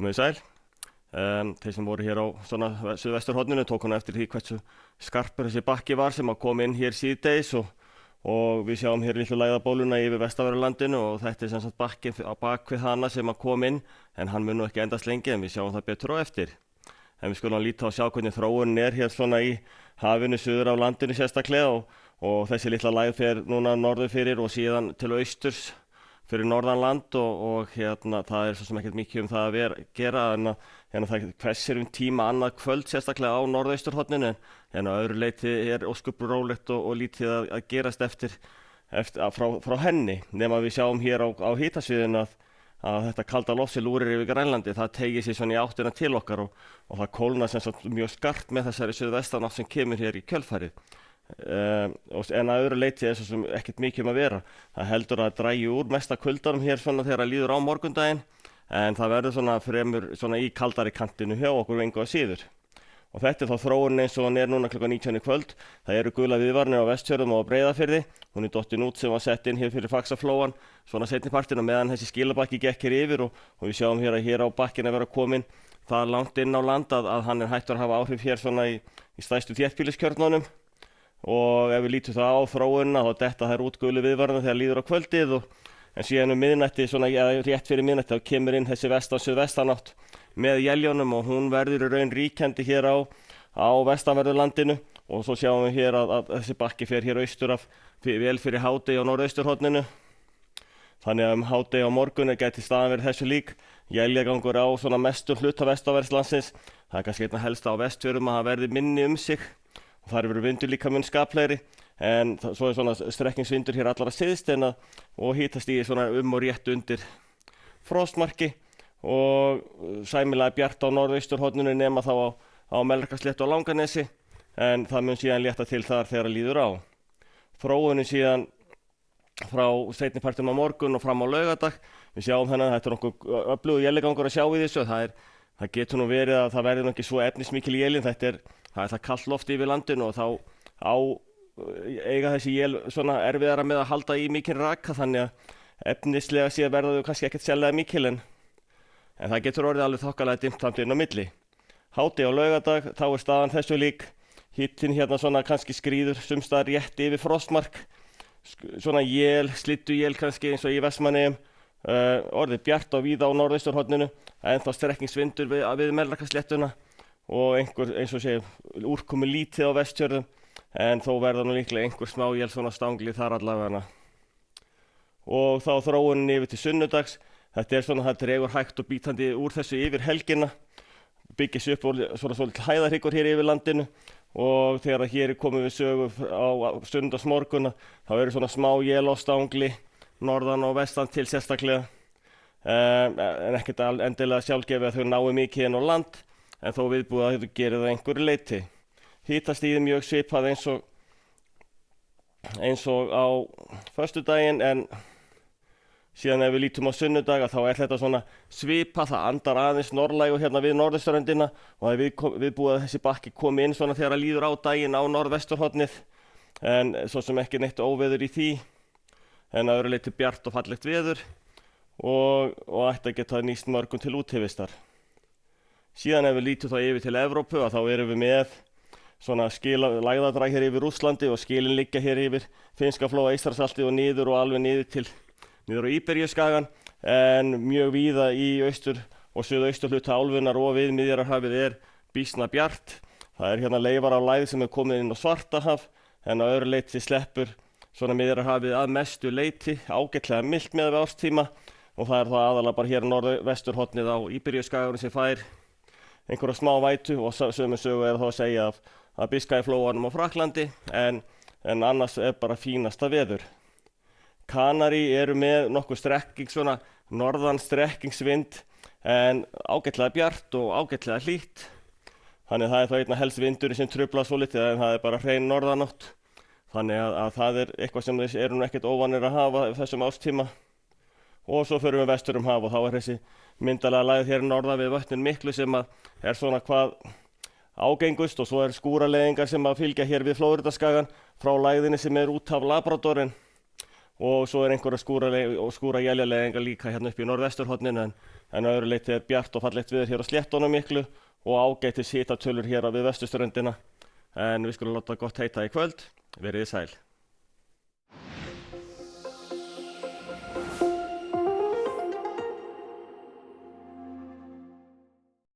Komið sæl. Þeir sem voru hér á svona suðvesturhorninu tók hún eftir því hversu skarpur þessi bakki var sem að kom inn hér síðdegis og við sjáum hér litlu lægðabóluna yfir vestanverðu og þetta sem sagt bakki á bak við hana sem að kom inn en hann mun nú ekki endast lengi en við sjáum það betur á eftir. En við skulum líta og sjá hvernig þróunin hér svona í hafinu suður á landinu sérstaklega og þessi litla lægð fer núna norður fyrir og síðan til austurs fyrir norðan land og hérna það svo sem ekkert mikið það að gera en það hvessir tíma annað kvöld sérstaklega á norðausturhorninu en á öðru leyti ósköp rólegt og lítið að gerast eftir frá henni nema við sjáum hér á hitasviðinu að þetta kalda loft sem lúrir yfir Grænlandi það teygir sig svona í áttina til okkar og það kólnar sem sagt mjög skarpt með þessari suðvestanátt sem kemur hér í kjölfarið. En að öðru leyti svo sem ekkert mikið að vera það heldur að dragi úr mesta kuldanum hér svona þegar líður á morgundaginn en það verður svona fremur svona í kaldari kantinu hjá okkur engu að síður og þetta þá þróunin eins og hann núna klukkan 19 í kvöld það eru gula viðvaranir á Vestfjörðum og á Breiðafirði hún dottin út sem var sett inn hér fyrir Faxaflóann svona seinni partinn og meðan þessi skilabakki gekk hér yfir og við sjáum hér að hér á bakkinn að vera komin það langt inn á land að hann hættur að hafa áhrif hér svona í stærstu þéttbýliskjörnunum og ef við lítum það á þróunina þá detta þær út gulu viðvaranir þegar líður á kvöldið en síðan miðnætti svona rétt fyrir miðnætti þá kemur inn þessi suðvestanátt með éljónum og hún verður í raun ríkjandi hér á vestanverðu landinu og svo sjáum við hér að þessi bakki fer hér austur vel fyrir hádegi á norðausturhorninu þannig að hádegi á morgun gæti staðan verið þessu lík éljagangur á svona mestum hluta vestanverðs landsins það kannski einna helst á Vestfjörðum að það verði minni sig og þar verður vindur líka mun skaplegri en svo svona strekkingsvindur hér allra syðst og hitastigið svona og rétt undir frostmarki og sæmilega bjart á norðausturhorninu nema þá á Melrakkasléttu og Langanesi en það mun síðan létta til þar þegar líður á. Þróunin síðan frá seinni partinum á morgun og fram á laugardag við sjáum þetta er nokkuð öflugur éljagangur að sjá í þessu það getur nú verið að það verður ekki svo efnismikil élin það er það kalt loft yfir landinu og þá eiga þessi él svona erfiðara með að halda í mikinn raka þannig að efnislega séð verða þau kannski ekkert sérlega mikil en það getur orðið alveg þokkalega dimmt samt inn á milli. Hádegi á laugardag þá staðan þessu lík hittin hérna svona kannski skríður sumstaðar rétt yfir frostmark svona slydduél kannski eins og í Vestmannaeyjum orðið bjart og víða á norðausturhorninu en þá strekkingsvindur við Melrakkasléttuna og einhver eins og segja úrkomu lítið á Vestfjörðum en þó verða nú líklega einhver smá él svona stangli þar allavega og þá þróunin yfir til sunnudags þetta svona það dregur hægt og bítandi úr þessu yfir helgina byggis upp svona svolítið hæðarhryggur hér yfir landinu og þegar hér komum við sögu á sunnudagsmorgun þá eru svona smá él á stangli norðan og vestan til sérstaklega en ekkert endilega sjálfgefið að þau nái mikið inn á land en þó viðbúið að þetta gerir það einhverju leyti. Hitastigið mjög svipað eins og á föstudaginn en síðan ef við lítum á sunnudag þá þetta svona svipað, það andar aðeins norðlægur hérna við norðurströndina og það viðbúið að þessi bakki komi inn svona þegar líður á daginn á norðvesturhornið en svo sem ekki neitt óveður í því en að öðru leyti bjart og fallegt veður og ætti að geta nýst mörgum til útivistar. Síðan ef við lítum þá yfir til Evrópu þá erum við með svona lægðadrag hér yfir Rússlandi og skilin liggja hér yfir Finnska flóa, Eystrasaltið og niður og alveg niður á Íberíuskagann en mjög víða í austur og suðaustur hluta álfunnar og við Miðjarðarhafið býsna bjart. Það hérna leifar af lægð sem komið inn á Svartahaf en á öðru leyti sleppur svona Miðjarðarhafið að mestu leyti ágætlega milt með árstíma og það það aðalega bara hér norðvesturhornið á Íberíuskaganum sem fær einhverja smá vætu og sömu sögu þá að segja af Biskajaflóanum á Frakklandi en annars bara fínasta veður. Kanarí eru með nokkuð strekking svona norðan strekkingsvind en ágætlega bjart og ágætlega hlýtt þannig það þá einna helst vindurinn sem truflar svolítið en það bara hrein norðanátt þannig að það eitthvað sem þeir eru ekkert óvanir að hafa þessum ástíma og svo förum við vestur haf og þá þessi myndalega lægð hér norðan við vötnin miklu sem svona hvað ágengust og svo skúraleiðingar sem fylgja hér við Flóridaskagann frá lægðinni sem út af Labradorin og svo einhverja skúra éljaleiðingar líka hérna upp í norðvesturhorninu en að öðru leyti bjart og fallegt viður hér á sléttunum miklu og ágætis hitatölur hér við vesturströndina en við skulum láta gott heita í kvöld, verið þið sæl.